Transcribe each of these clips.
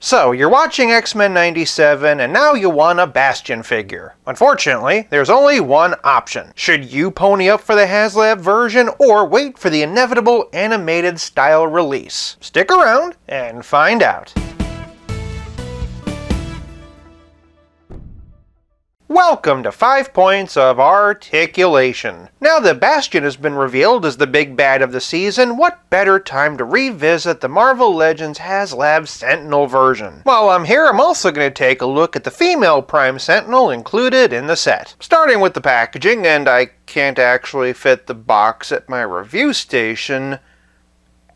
So, you're watching X-Men 97 and now you want a Bastion figure. Unfortunately, there's only one option. Should you pony up for the HasLab version or wait for the inevitable animated style release? Stick around and find out. Welcome to 5 points of articulation. Now that Bastion has been revealed as the big bad of the season, what better time to revisit the Marvel Legends HasLab Sentinel version? While I'm here, I'm also going to take a look at the female Prime Sentinel included in the set. Starting with the packaging, and I can't actually fit the box at my review station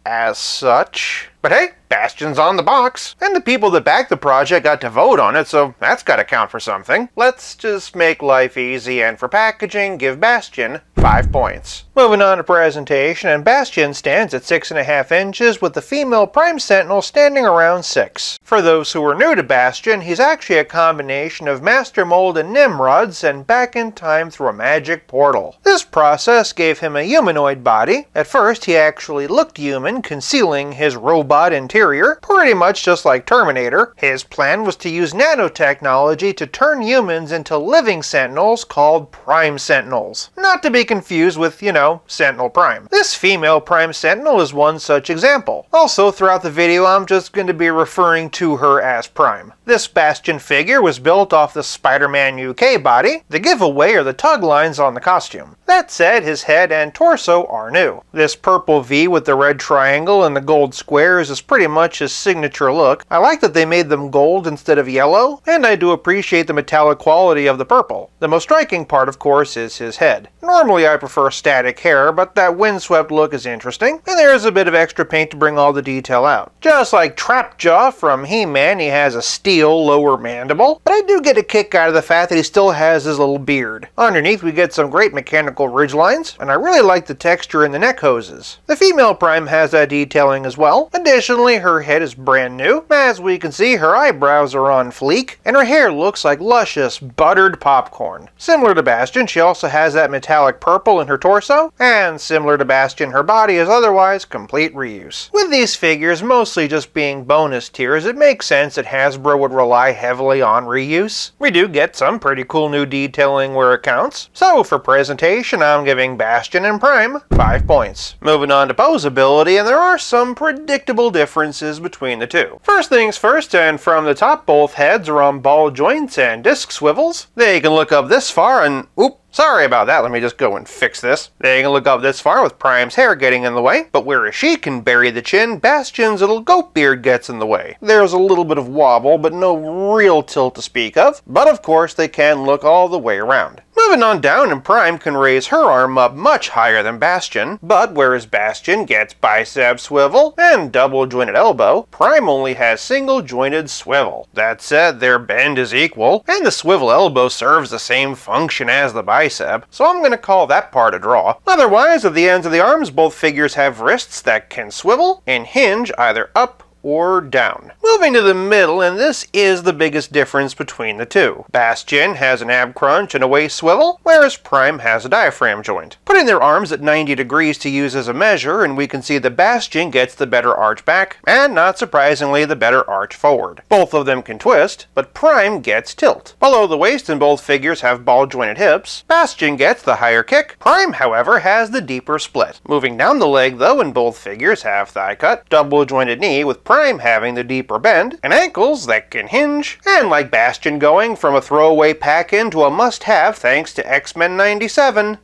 as such. But hey, Bastion's on the box, and the people that backed the project got to vote on it, so that's gotta count for something. Let's just make life easy, and for packaging, give Bastion 5 points. Moving on to presentation, and Bastion stands at 6.5 inches, with the female Prime Sentinel standing around 6. For those who are new to Bastion, he's actually a combination of Master Mold and Nimrod sent back in time through a magic portal. This process gave him a humanoid body. At first, he actually looked human, concealing his robot interior, pretty much just like Terminator. His plan was to use nanotechnology to turn humans into living sentinels called Prime Sentinels. Not to be confused with, Sentinel Prime. This female Prime Sentinel is one such example. Also, throughout the video, I'm just going to be referring to her as Prime. This Bastion figure was built off the Spider-Man UK body. The giveaway are the tug lines on the costume. That said, his head and torso are new. This purple V with the red triangle and the gold squares is pretty much his signature look. I like that they made them gold instead of yellow, and I do appreciate the metallic quality of the purple. The most striking part, of course, is his head. Normally I prefer static hair, but that windswept look is interesting, and there's a bit of extra paint to bring all the detail out. Just like Trapjaw from He-Man, he has a steel lower mandible, but I do get a kick out of the fact that he still has his little beard. Underneath we get some great mechanical ridgelines, and I really like the texture in the neck hoses. The female Prime has that detailing as well. Additionally, her head is brand new. As we can see, her eyebrows are on fleek, and her hair looks like luscious, buttered popcorn. Similar to Bastion, she also has that metallic purple in her torso, and similar to Bastion, her body is otherwise complete reuse. With these figures mostly just being bonus tiers, it makes sense that Hasbro would rely heavily on reuse. We do get some pretty cool new detailing where it counts. So for presentation, I'm giving Bastion and Prime 5 points. Moving on to posability, and there are some predictable differences between the two. First things first, and from the top, both heads are on ball joints and disc swivels. They can look up this far and sorry about that, let me just go and fix this. They can look up this far with Prime's hair getting in the way, but whereas she can bury the chin, Bastion's little goat beard gets in the way. There's a little bit of wobble, but no real tilt to speak of. But of course, they can look all the way around. Moving on down, and Prime can raise her arm up much higher than Bastion, but whereas Bastion gets bicep swivel and double jointed elbow, Prime only has single jointed swivel. That said, their bend is equal, and the swivel elbow serves the same function as the bicep, so I'm going to call that part a draw. Otherwise, at the ends of the arms, both figures have wrists that can swivel and hinge either up or down. Moving to the middle, and this is the biggest difference between the two. Bastion has an ab crunch and a waist swivel, whereas Prime has a diaphragm joint. Putting their arms at 90 degrees to use as a measure, and we can see that Bastion gets the better arch back, and not surprisingly, the better arch forward. Both of them can twist, but Prime gets tilt. Below the waist, and both figures have ball jointed hips, Bastion gets the higher kick. Prime, however, has the deeper split. Moving down the leg, though, and both figures have thigh cut, double jointed knee, with Prime having the deeper bend, and ankles that can hinge, and like Bastion going from a throwaway pack-in to a must-have thanks to X-Men 97.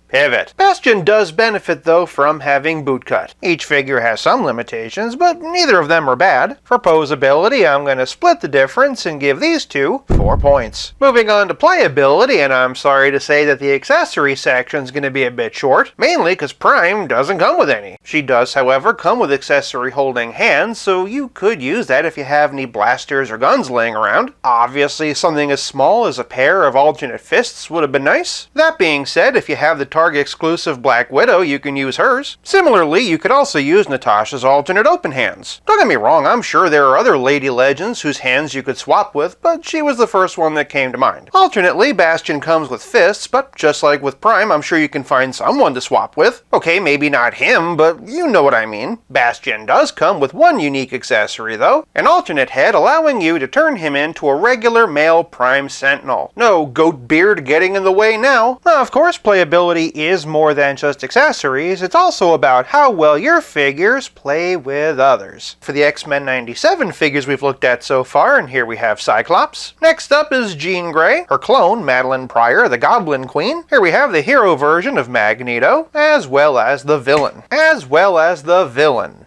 Pivot. Bastion does benefit though from having boot cut. Each figure has some limitations, but neither of them are bad. For posability, I'm going to split the difference and give these two 4 points. Moving on to playability, and I'm sorry to say that the accessory section is going to be a bit short, mainly because Prime doesn't come with any. She does, however, come with accessory holding hands, so you could use that if you have any blasters or guns laying around. Obviously, something as small as a pair of alternate fists would have been nice. That being said, if you have the Target exclusive Black Widow, you can use hers. Similarly, you could also use Natasha's alternate open hands. Don't get me wrong, I'm sure there are other Lady Legends whose hands you could swap with, but she was the first one that came to mind. Alternately, Bastion comes with fists, but just like with Prime, I'm sure you can find someone to swap with. Okay, maybe not him, but you know what I mean. Bastion does come with one unique accessory though, an alternate head allowing you to turn him into a regular male Prime Sentinel. No goat beard getting in the way now. Now, of course, playability is more than just accessories, it's also about how well your figures play with others. For the X-Men 97 figures we've looked at so far, and here we have Cyclops. Next up is Jean Grey, her clone, Madeline Pryor, the Goblin Queen. Here we have the hero version of Magneto, as well as the villain.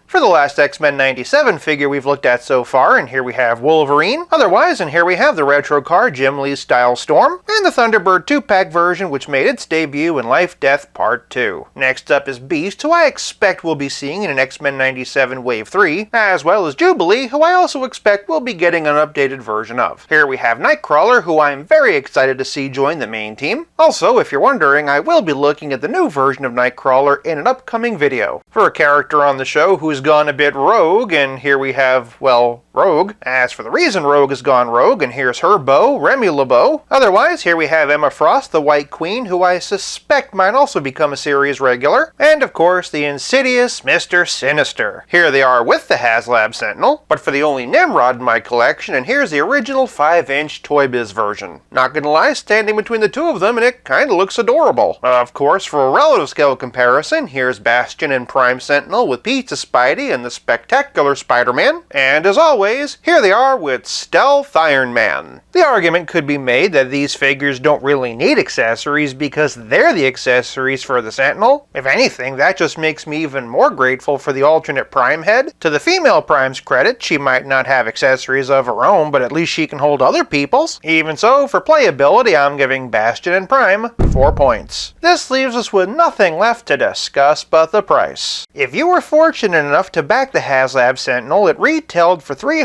For the last X-Men 97 figure we've looked at so far, and here we have Wolverine. Otherwise, and here we have the retro car Jim Lee's Style Storm, and the Thunderbird 2-pack version which made its debut in Life Death Part 2. Next up is Beast, who I expect we'll be seeing in an X-Men 97 Wave 3, as well as Jubilee, who I also expect we'll be getting an updated version of. Here we have Nightcrawler, who I'm very excited to see join the main team. Also, if you're wondering, I will be looking at the new version of Nightcrawler in an upcoming video. For a character on the show who's gone a bit rogue, and here we have, well, Rogue. As for the reason Rogue has gone rogue, and here's her beau, Remy LeBeau. Otherwise, here we have Emma Frost, the White Queen, who I suspect might also become a series regular. And of course, the insidious Mr. Sinister. Here they are with the HasLab Sentinel, but for the only Nimrod in my collection, and here's the original 5-inch Toy Biz version. Not gonna lie, standing between the two of them, and it kinda looks adorable. Of course, for a relative scale comparison, here's Bastion and Prime Sentinel with Pizza Spidey and the Spectacular Spider-Man. And as always, here they are with Stealth Iron Man. The argument could be made that these figures don't really need accessories because they're the accessories for the Sentinel. If anything, that just makes me even more grateful for the alternate Prime head. To the female Prime's credit, she might not have accessories of her own, but at least she can hold other people's. Even so, for playability, I'm giving Bastion and Prime 4 points. This leaves us with nothing left to discuss but the price. If you were fortunate enough to back the HasLab Sentinel, it retailed for $350.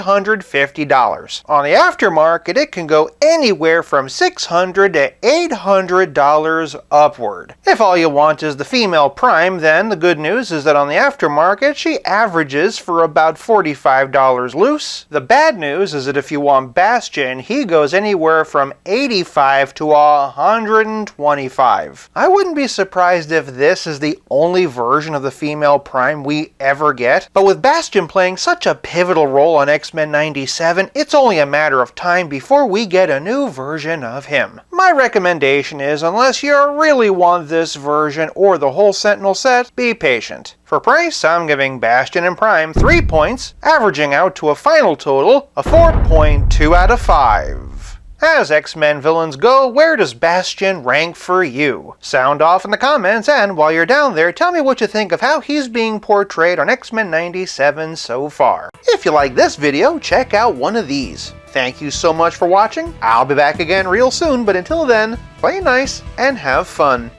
On the aftermarket, it can go anywhere from $600 to $800 upward. If all you want is the female Prime, then the good news is that on the aftermarket, she averages for about $45 loose. The bad news is that if you want Bastion, he goes anywhere from $85 to $125. I wouldn't be surprised if this is the only version of the female Prime we ever get, but with Bastion playing such a pivotal role on X-Men 97, it's only a matter of time before we get a new version of him. My recommendation is, unless you really want this version or the whole Sentinel set, be patient. For price, I'm giving Bastion and Prime 3 points, averaging out to a final total of 4.2 out of 5. As X-Men villains go, where does Bastion rank for you? Sound off in the comments, and while you're down there, tell me what you think of how he's being portrayed on X-Men 97 so far. If you like this video, check out one of these. Thank you so much for watching. I'll be back again real soon, but until then, play nice and have fun.